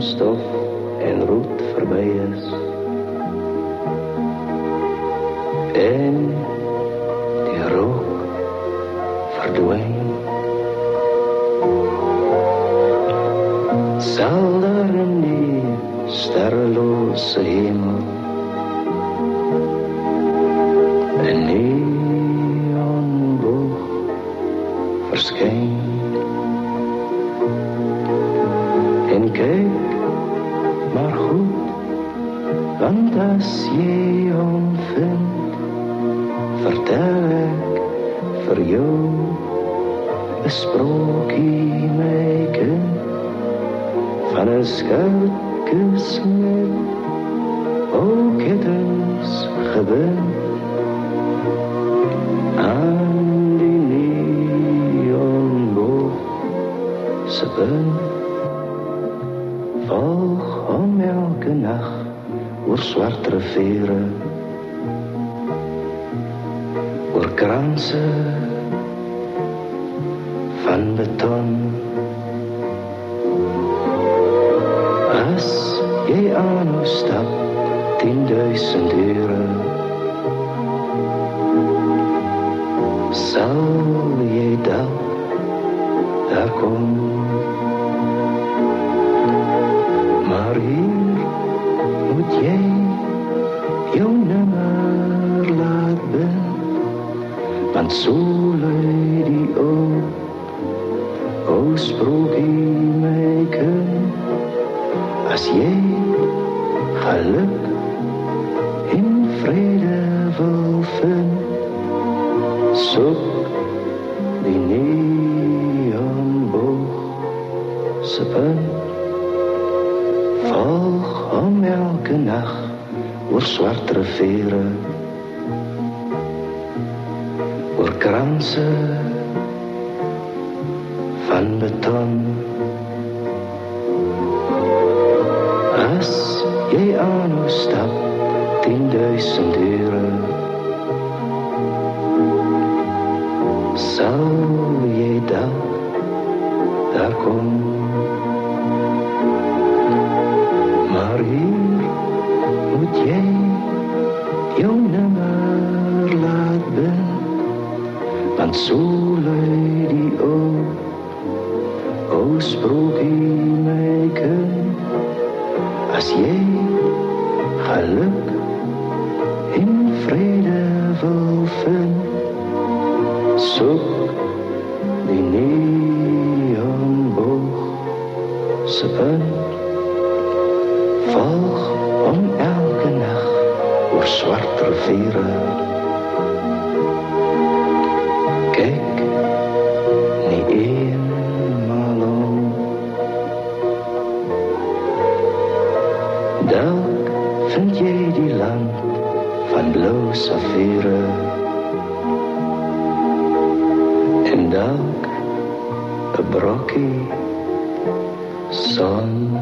stof en roet voorbij is. En die rook verdween. Zal daar in die sterreloze hemel een neonboog verschijnen? En kijk maar goed, want als je hem vindt, vertel ik voor jou een sprookje, mijn kind, van een schuilkesmet, ook het is gewend aan die neonboog, ze punt. Volg om elke nacht oor zwarte veren, oor kransen van beton. Als jij aan ons stapt, 10.000 uren, zal jij dat daar komen. Maar hier moet jij jouw nummer laten, want zo luidt die ook, o sprookje maken. Als jij geluk in vrede wil vinden, zoek die neonboog ze punt. Volg om elke nacht oor zwarte veren, oor kransen van beton. Als jij aan ons stapt, 10.000 uren, zal jij dat daar komen. Maar hier moet jij jouw nummer laten, want zo luidt die ook, o sprookje maken. Als jij geluk in vrede wil vinden, zoek die neonboog ze punt. Volg om elke nacht oor zwarte veren. Kijk niet eenmaal om. Dalk vind jij die land van blauw saffieren. En dalk een brokje zon.